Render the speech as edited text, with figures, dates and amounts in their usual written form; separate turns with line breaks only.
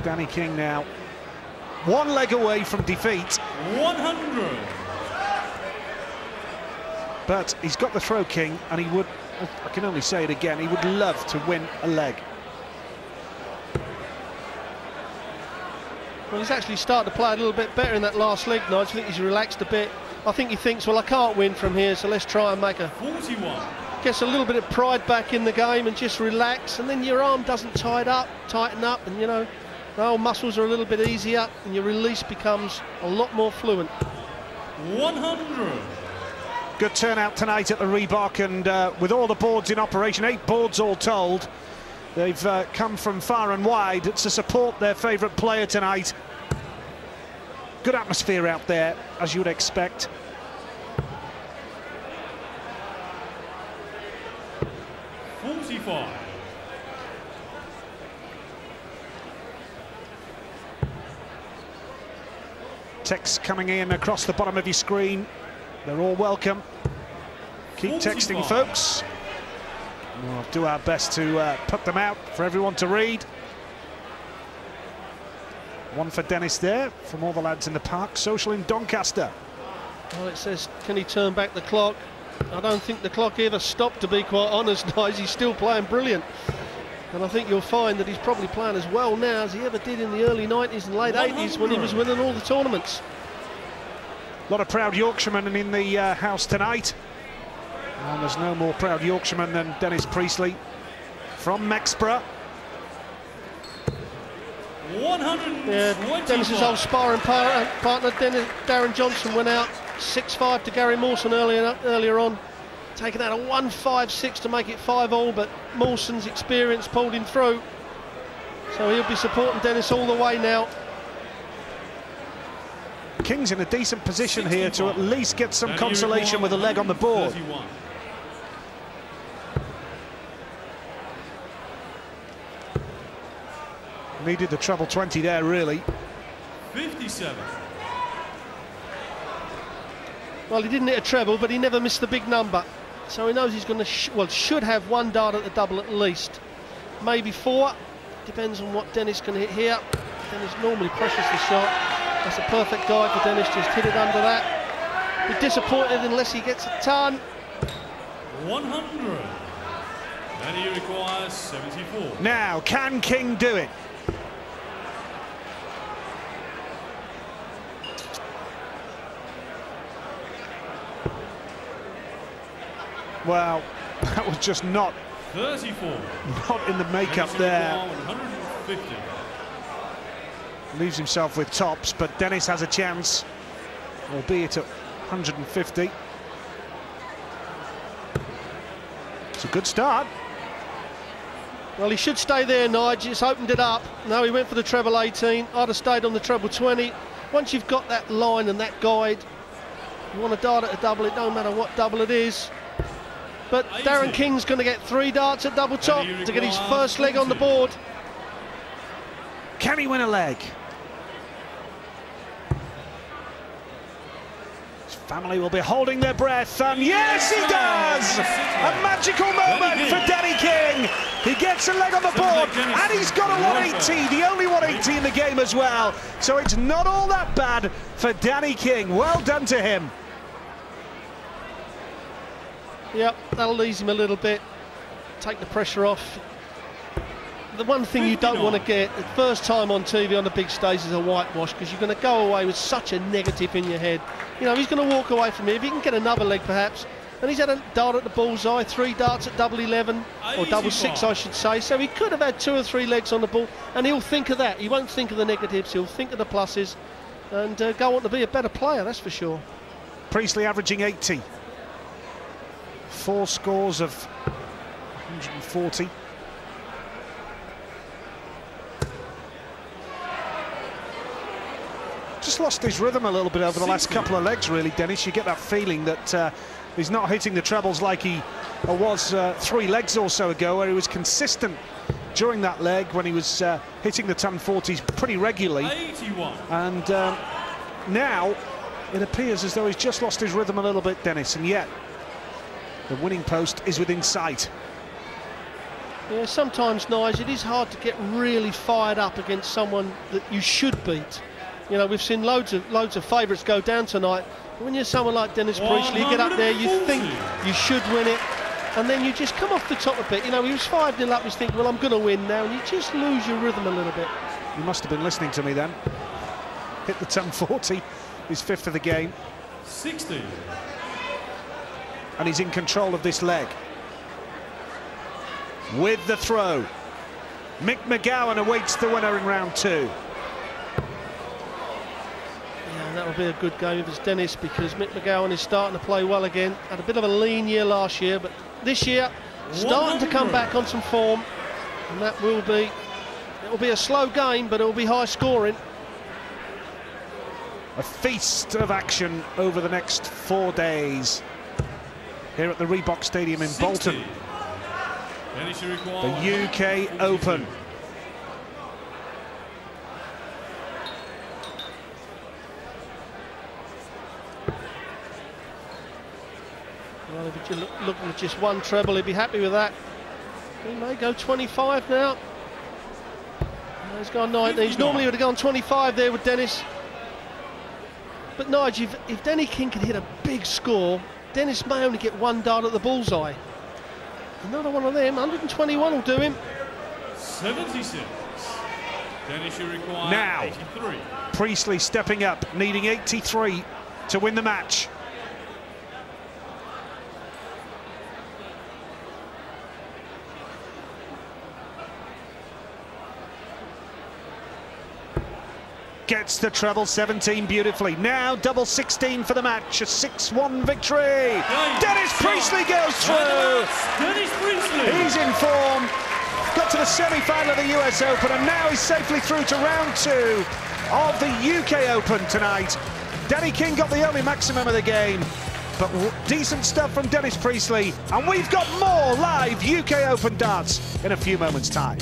Danny King now one leg away from defeat.
100.
But he's got the throw, King, and he would, I can only say it again, he would love to win a leg.
Well, he's actually started to play a little bit better in that last leg, Nigel. I think he's relaxed a bit. I think he thinks, well, I can't win from here, so let's try and make a...
41.
Gets a little bit of pride back in the game and just relax, and then your arm doesn't tighten up, and, you know, the whole muscles are a little bit easier, and your release becomes a lot more fluent.
100.
Good turnout tonight at the Reebok, and with all the boards in operation, 8 boards all told, they've come from far and wide to support their favourite player tonight. Good atmosphere out there, as you would expect. Text coming in across the bottom of your screen. They're all welcome. Keep texting, folks. We'll do our best to put them out for everyone to read. One for Dennis there, from all the lads in the park. Social in Doncaster.
Well, it says, can he turn back the clock? I don't think the clock ever stopped, to be quite honest, guys. He's still playing brilliant. And I think you'll find that he's probably playing as well now as he ever did in the early 90s and late 80s when he was winning all the tournaments.
A lot of proud Yorkshiremen in the house tonight. And there's no more proud Yorkshireman than Dennis Priestley from Mexborough.
125.
Yeah, Dennis's old sparring partner, Darren Johnson, went out 6-5 to Gary Mawson earlier on, taking out a 1-5-6 to make it 5-all, but Mawson's experience pulled him through. So he'll be supporting Dennis all the way now.
King's in a decent position here to at least get some consolation with a leg on the board.
31.
Needed the treble 20 there, really.
57.
Well, he didn't hit a treble, but he never missed the big number. So he knows he's going to, should have 1 dart at the double at least. Maybe 4. Depends on what Dennis can hit here. Dennis normally pressures the shot. That's a perfect guide for Dennis, just hit it under that. Be disappointed unless he gets a ton.
100. And he requires 74.
Now, can King do it? Well, that was just not
34.
Not in the makeup there.
150.
Leaves himself with tops, but Dennis has a chance, albeit at 150. It's a good start.
Well, he should stay there, Nigel. Just opened it up. No, he went for the treble 18. I'd have stayed on the treble 20. Once you've got that line and that guide, you want to dart at a double, it don't matter what double it is. But Darren King's going to get 3 darts at double top to get his first leg on the board.
Can he win a leg? His family will be holding their breath, and yes, he does! A magical moment for Danny King. He gets a leg on the board, and he's got a 180, the only 180 in the game as well. So it's not all that bad for Danny King. Well done to him.
Yep, that'll ease him a little bit, take the pressure off. The one thing you don't want to get the first time on TV on the big stage is a whitewash, because you're going to go away with such a negative in your head. You know, he's going to walk away from here. If he can get another leg perhaps, and he's had a dart at the bullseye, 3 darts at double 11, or double 6 I should say, so he could have had 2 or 3 legs on the ball, and he'll think of that. He won't think of the negatives, he'll think of the pluses, and go on to be a better player, that's for sure.
Priestley averaging 80. 4 scores of 140. Just lost his rhythm a little bit over the last couple of legs, really, Dennis. You get that feeling that he's not hitting the trebles like he was 3 legs or so ago, where he was consistent during that leg when he was hitting the ton 40s pretty regularly.
81.
And now it appears as though he's just lost his rhythm a little bit, Dennis, and yet the winning post is within sight.
Yeah, sometimes, Nigel, it is hard to get really fired up against someone that you should beat. You know, we've seen loads of favourites go down tonight. But when you're someone like Dennis Priestley, you get up there, you think you should win it, and then you just come off the top a bit. You know, he was 5-0 up, he's thinking, well, I'm going to win now, and you just lose your rhythm a little bit.
You must have been listening to me then. Hit the 10-40, his 5th of the game.
60.
And he's in control of this leg. With the throw, Mick McGowan awaits the winner in round 2.
Yeah, that'll be a good game if it's Dennis, because Mick McGowan is starting to play well again. Had a bit of a lean year last year, but this year starting to come back on some form, and that will be, it'll be a slow game, but it'll be high scoring.
A feast of action over the next 4 days here at the Reebok Stadium in
60.
Bolton. The UK Open.
Well, if you're looking at just one treble, he'd be happy with that. He may go 25 now. He's gone 19. He's normally would have gone 25 there with Dennis. But Nigel, if Danny King can hit a big score, Dennis may only get one dart at the bullseye. Another one of them, 121 will do him.
76. Dennis, you require
now,
83.
Priestley stepping up, needing 83 to win the match. Gets the treble 17 beautifully. Now double 16 for the match. A 6-1 victory. Dennis Priestley goes through.
Dennis Priestley.
He's in form. Got to the semi-final of the US Open, and now he's safely through to round 2 of the UK Open tonight. Danny King got the only maximum of the game, but decent stuff from Dennis Priestley, and we've got more live UK Open darts in a few moments' time.